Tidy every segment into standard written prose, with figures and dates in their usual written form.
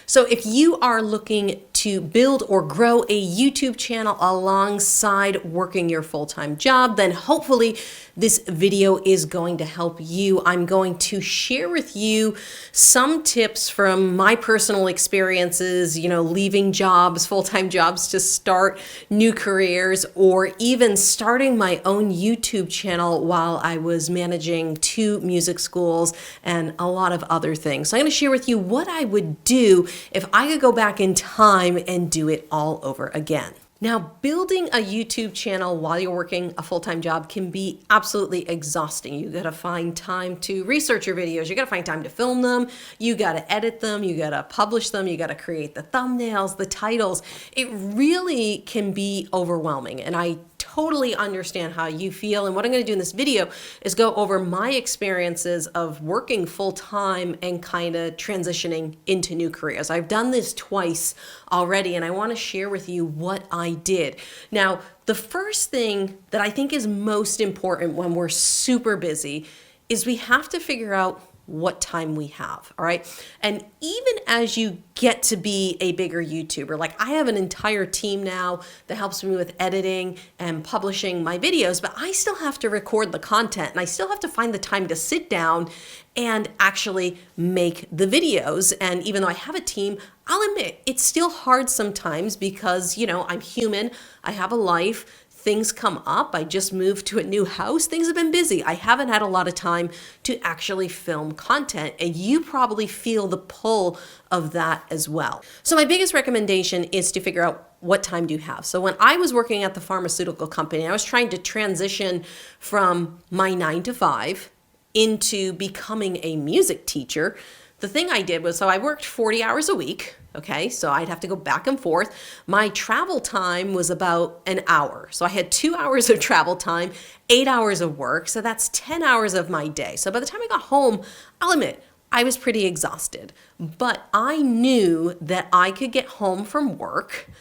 So if you are looking to build or grow a YouTube channel alongside working your full-time job, then hopefully this video is going to help you. I'm going to share with you some tips from my personal experiences, leaving jobs, full-time jobs to start new careers, or even starting my own YouTube channel while I was managing 2 music schools and a lot of other things. So I'm going to share with you what I would do if I could go back in time and do it all over again. Now, building a YouTube channel while you're working a full-time job can be absolutely exhausting. You gotta find time to research your videos. You gotta find time to film them. You gotta edit them. You gotta publish them. You gotta create the thumbnails, the titles. It really can be overwhelming, and I totally understand how you feel. And what I'm going to do in this video is go over my experiences of working full-time and kind of transitioning into new careers. I've done this twice already, and I want to share with you what I did. Now, the first thing that I think is most important when we're super busy is we have to figure out what time we have, all right? And even as you get to be a bigger YouTuber, like I have an entire team now that helps me with editing and publishing my videos, but I still have to record the content and I still have to find the time to sit down and actually make the videos. And even though I have a team, I'll admit it's still hard sometimes because, I'm human, I have a life, things come up. I just moved to a new house. Things have been busy. I haven't had a lot of time to actually film content, and you probably feel the pull of that as well. So my biggest recommendation is to figure out what time do you have. So when I was working at the pharmaceutical company, I was trying to transition from my 9 to 5 into becoming a music teacher. The thing I did was, so I worked 40 hours a week. Okay, so I'd have to go back and forth. My travel time was about an hour. So I had 2 hours of travel time, 8 hours of work. So that's 10 hours of my day. So by the time I got home, I'll admit, I was pretty exhausted. But I knew that I could get home from work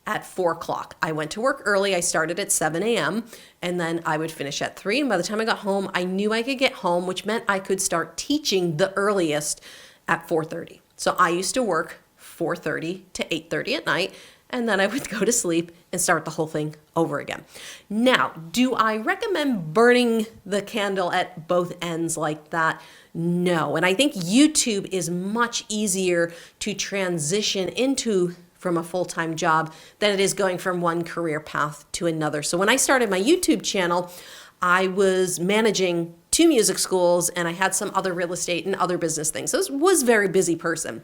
at 4 o'clock. I went to work early. I started at 7 a.m. and then I would finish at 3. And by the time I got home, I knew I could get home, which meant I could start teaching the earliest at 4:30. So I used to work 4:30 to 8:30 at night, and then I would go to sleep and start the whole thing over again. Now, do I recommend burning the candle at both ends like that? No, and I think YouTube is much easier to transition into from a full-time job than it is going from one career path to another. So when I started my YouTube channel, I was managing 2 music schools and I had some other real estate and other business things. So I was a very busy person.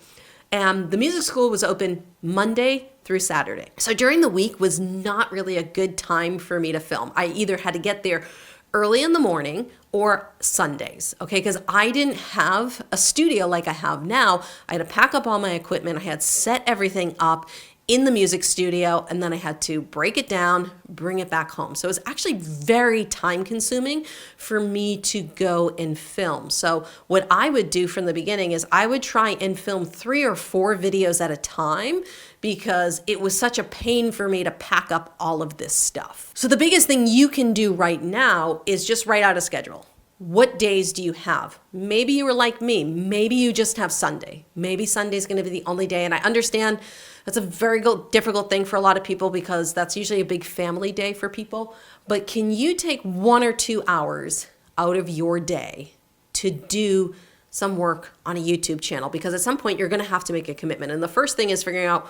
And the music school was open Monday through Saturday. So during the week was not really a good time for me to film. I either had to get there early in the morning or Sundays, okay? Because I didn't have a studio like I have now. I had to pack up all my equipment. I had set everything up in the music studio, and then I had to break it down, bring it back home. So it was actually very time consuming for me to go and film. So what I would do from the beginning is I would try and film 3 or 4 videos at a time because it was such a pain for me to pack up all of this stuff. So the biggest thing you can do right now is just write out a schedule. What days do you have? Maybe you were like me. Maybe you just have Sunday. Maybe Sunday's going to be the only day. And I understand that's a very difficult thing for a lot of people because that's usually a big family day for people. But can you take 1 or 2 hours out of your day to do some work on a YouTube channel? Because at some point you're going to have to make a commitment. And the first thing is figuring out,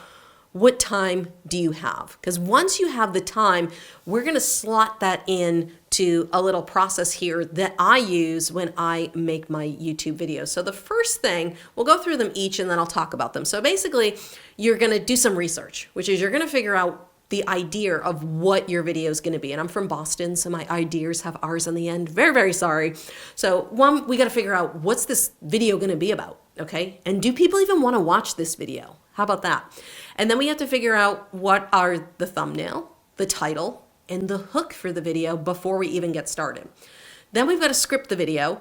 what time do you have? Because once you have the time, we're going to slot that in to a little process here that I use when I make my YouTube videos. So the first thing, we'll go through them each and then I'll talk about them. So basically, you're going to do some research, which is you're going to figure out the idea of what your video is going to be. And I'm from Boston, so my ideas have R's on the end. Very, very sorry. So one, we got to figure out what's this video going to be about, okay? And do people even want to watch this video? How about that? And then we have to figure out what are the thumbnail, the title, and the hook for the video before we even get started. Then we've got to script the video,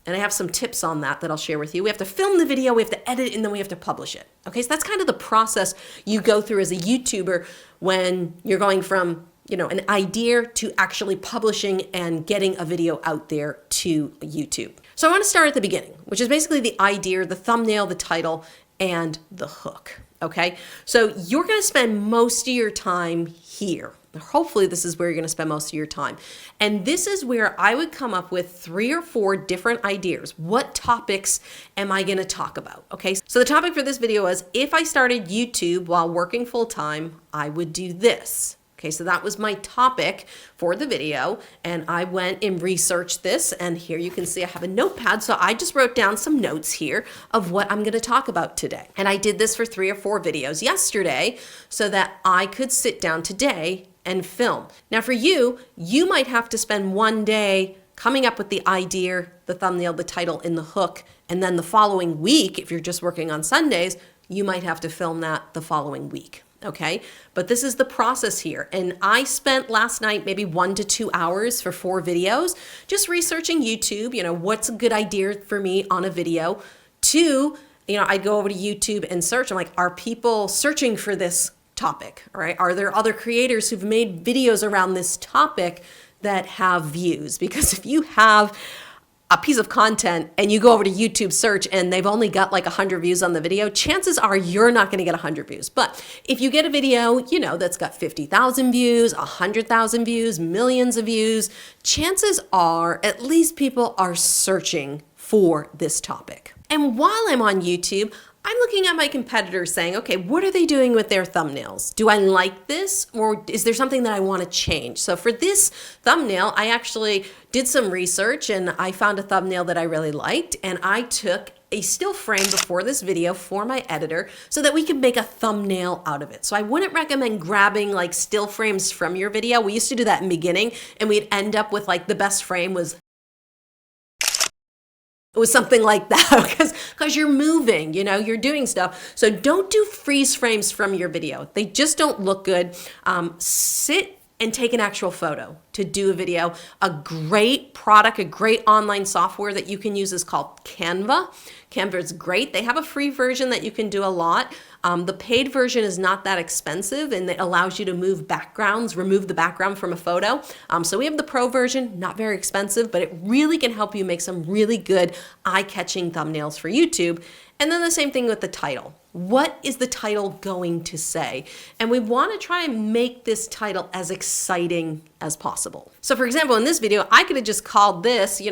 and I have some tips on that I'll share with you. We have to film the video, we have to edit it, and then we have to publish it. Okay, so that's kind of the process you go through as a YouTuber when you're going from an idea to actually publishing and getting a video out there to YouTube. So I want to start at the beginning, which is basically the idea, the thumbnail, the title, and the hook. Okay, so you're going to spend most of your time here. Hopefully this is where you're going to spend most of your time. And this is where I would come up with 3 or 4 different ideas. What topics am I going to talk about? Okay, so the topic for this video is, if I started YouTube while working full time, I would do this. Okay, so that was my topic for the video, and I went and researched this, and here you can see I have a notepad, so I just wrote down some notes here of what I'm going to talk about today. And I did this for 3 or 4 videos yesterday so that I could sit down today and film. Now for you, you might have to spend one day coming up with the idea, the thumbnail, the title, and the hook, and then the following week, if you're just working on Sundays, you might have to film that the following week. Okay, but this is the process here. And I spent last night maybe 1 to 2 hours for 4 videos, just researching YouTube, what's a good idea for me on a video. 2, I'd go over to YouTube and search. I'm like, are people searching for this topic? All right, are there other creators who've made videos around this topic that have views? Because if you have a piece of content and you go over to YouTube search and they've only got like 100 views on the video, chances are you're not going to get 100 views. But if you get a video, that's got 50,000 views, 100,000 views, millions of views, chances are at least people are searching for this topic. And while I'm on YouTube, I'm looking at my competitors saying, okay, what are they doing with their thumbnails? Do I like this, or is there something that I want to change? So for this thumbnail, I actually did some research and I found a thumbnail that I really liked, and I took a still frame before this video for my editor so that we could make a thumbnail out of it. So I wouldn't recommend grabbing like still frames from your video. We used to do that in the beginning, and we'd end up with like the best frame was something like that, because you're moving, you're doing stuff. So don't do freeze frames from your video. They just don't look good. Sit and take an actual photo to do a video. A great product, a great online software that you can use is called Canva. Canva is great. They have a free version that you can do a lot. The paid version is not that expensive, and it allows you to move backgrounds, remove the background from a photo. So we have the pro version, not very expensive, but it really can help you make some really good eye-catching thumbnails for YouTube. And then the same thing with the title. What is the title going to say? And we want to try and make this title as exciting as possible. So for example, in this video, I could have just called this,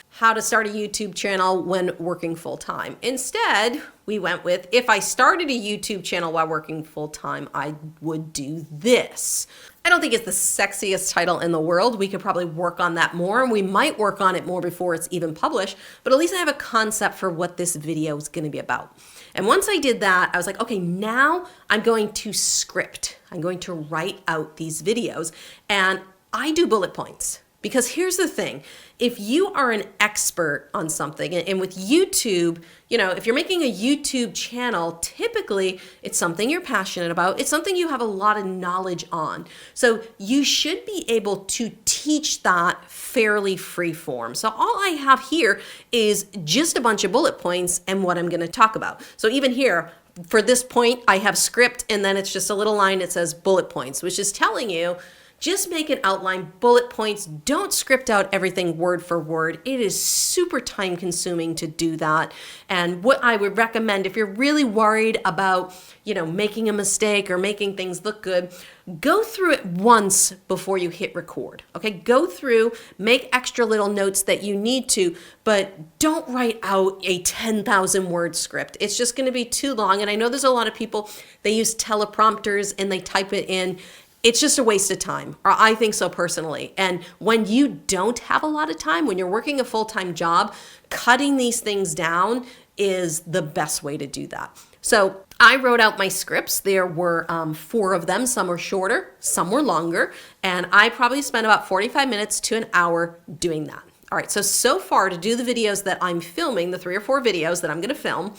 how to start a YouTube channel when working full time. Instead, we went with, if I started a YouTube channel while working full time, I would do this. I don't think it's the sexiest title in the world. We could probably work on that more, and we might work on it more before it's even published, but at least I have a concept for what this video is going to be about. And once I did that, I was like, okay, now I'm going to script. I'm going to write out these videos, and I do bullet points. Because here's the thing, if you are an expert on something, and with YouTube, if you're making a YouTube channel, typically it's something you're passionate about. It's something you have a lot of knowledge on. So you should be able to teach that fairly free form. So all I have here is just a bunch of bullet points and what I'm going to talk about. So even here, for this point, I have script, and then it's just a little line that says bullet points, which is telling you, just make an outline, bullet points. Don't script out everything word for word. It is super time consuming to do that. And what I would recommend, if you're really worried about, making a mistake or making things look good, go through it once before you hit record. Okay, go through, make extra little notes that you need to, but don't write out a 10,000 word script. It's just going to be too long. And I know there's a lot of people, they use teleprompters and they type it in. It's just a waste of time, or I think so personally. And when you don't have a lot of time, when you're working a full-time job, cutting these things down is the best way to do that. So I wrote out my scripts. There were 4 of them. Some were shorter, some were longer, and I probably spent about 45 minutes to an hour doing that. All right, so far to do the videos that I'm filming, the 3 or 4 videos that I'm gonna film,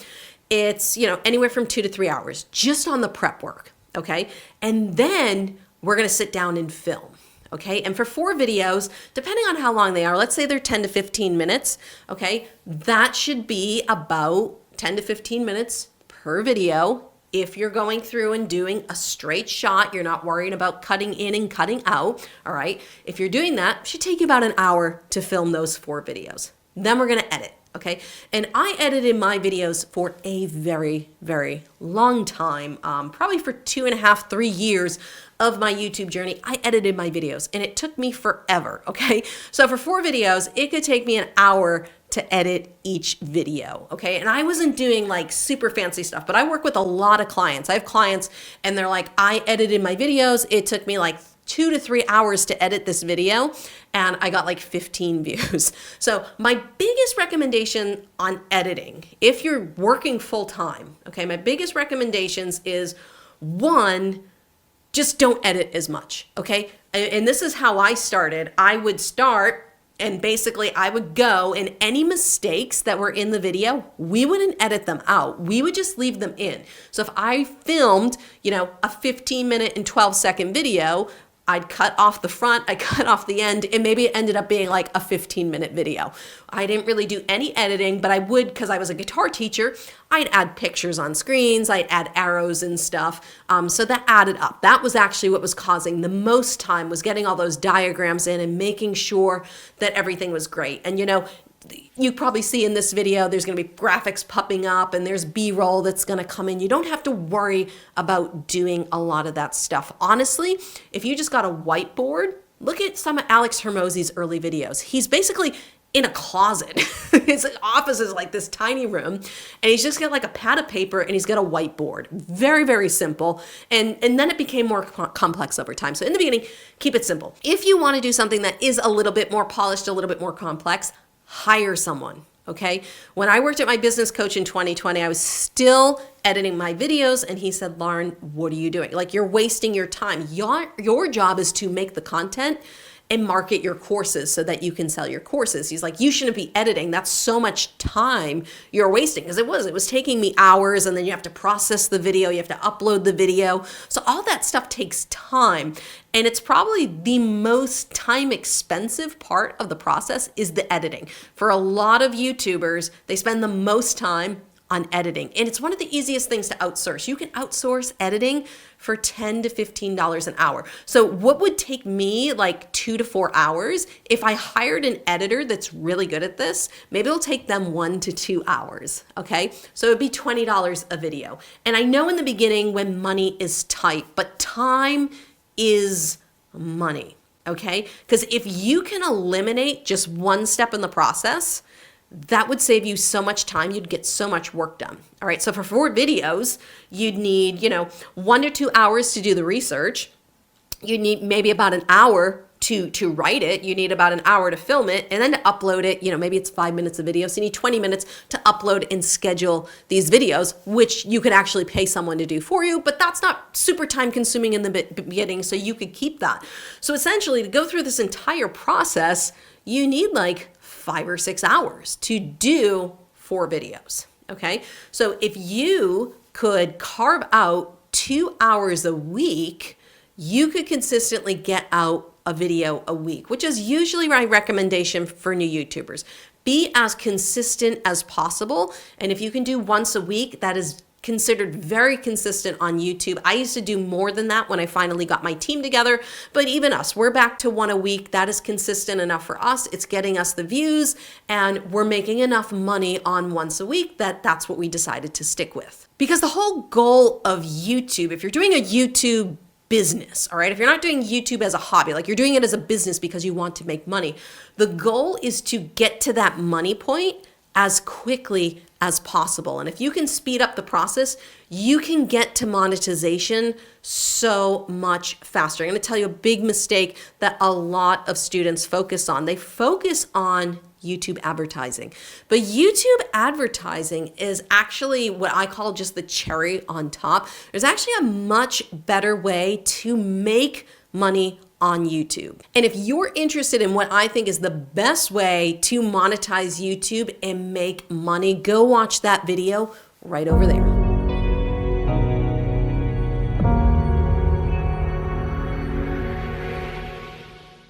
it's anywhere from 2 to 3 hours just on the prep work, okay? And then we're gonna sit down and film, okay? And for 4 videos, depending on how long they are, let's say they're 10 to 15 minutes, okay? That should be about 10 to 15 minutes per video. If you're going through and doing a straight shot, you're not worrying about cutting in and cutting out, all right? If you're doing that, it should take you about an hour to film those 4 videos. Then we're gonna edit. Okay, and I edited my videos for a very, very long time, probably for 2.5, 3 years of my YouTube journey. I edited my videos and it took me forever. Okay, so for 4 videos, it could take me an hour to edit each video. Okay, and I wasn't doing like super fancy stuff, but I work with a lot of clients. I have clients and they're like, I edited my videos. It took me like 2 to 3 hours to edit this video and I got like 15 views. So my biggest recommendation on editing, if you're working full time, okay, my biggest recommendations is 1, just don't edit as much, okay? And this is how I started. I would start and basically I would go, and any mistakes that were in the video, we wouldn't edit them out. We would just leave them in. So if I filmed, a 15-minute and 12-second video, I'd cut off the front, I cut off the end, and maybe it ended up being like a 15-minute video. I didn't really do any editing, but I would, because I was a guitar teacher, I'd add pictures on screens, I'd add arrows and stuff. So that added up. That was actually what was causing the most time, was getting all those diagrams in and making sure that everything was great. And you probably see in this video, there's going to be graphics popping up and there's B-roll that's going to come in. You don't have to worry about doing a lot of that stuff. Honestly, if you just got a whiteboard, look at some of Alex Hormozi's early videos. He's basically in a closet. His office is like this tiny room and he's just got like a pad of paper and he's got a whiteboard. Very, very simple. And then it became more complex over time. So in the beginning, keep it simple. If you want to do something that is a little bit more polished, a little bit more complex, hire someone, okay? When I worked at my business coach in 2020, I was still editing my videos and he said, Lauren, what are you doing? Like, you're wasting your time. Your job is to make the content and market your courses so that you can sell your courses. He's like, you shouldn't be editing. That's so much time you're wasting. Because it was taking me hours, and then you have to process the video, you have to upload the video. So all that stuff takes time. And it's probably the most time expensive part of the process is the editing. For a lot of YouTubers, they spend the most time on editing. And it's one of the easiest things to outsource. You can outsource editing for $10 to $15 an hour. So what would take me like 2 to 4 hours, if I hired an editor that's really good at this, maybe it'll take them 1 to 2 hours, okay? So it'd be $20 a video. And I know in the beginning when money is tight, but time is money, okay? Because if you can eliminate just one step in the process, that would save you so much time. You'd get so much work done. All right, so for 4 videos, you'd need, 1 to 2 hours to do the research. You need maybe about an hour to write it. You need about an hour to film it, and then to upload it, maybe it's 5 minutes of video. So you need 20 minutes to upload and schedule these videos, which you could actually pay someone to do for you, but that's not super time consuming in the beginning, so you could keep that. So essentially, to go through this entire process, you need like 5 or 6 hours to do 4 videos, okay? So if you could carve out 2 hours a week, you could consistently get out a video a week, which is usually my recommendation for new YouTubers. Be as consistent as possible, and if you can do once a week, that is considered very consistent on YouTube. I used to do more than that when I finally got my team together, but even us, we're back to 1 a week. That is consistent enough for us. It's getting us the views, and we're making enough money on once a week that's what we decided to stick with. Because the whole goal of YouTube, if you're doing a YouTube business, all right, if you're not doing YouTube as a hobby, like you're doing it as a business because you want to make money, the goal is to get to that money point as quickly as possible. And if you can speed up the process, you can get to monetization so much faster. I'm going to tell you a big mistake that a lot of students focus on. They focus on YouTube advertising. But YouTube advertising is actually what I call just the cherry on top. There's actually a much better way to make money on YouTube. And if you're interested in what I think is the best way to monetize YouTube and make money, go watch that video right over there.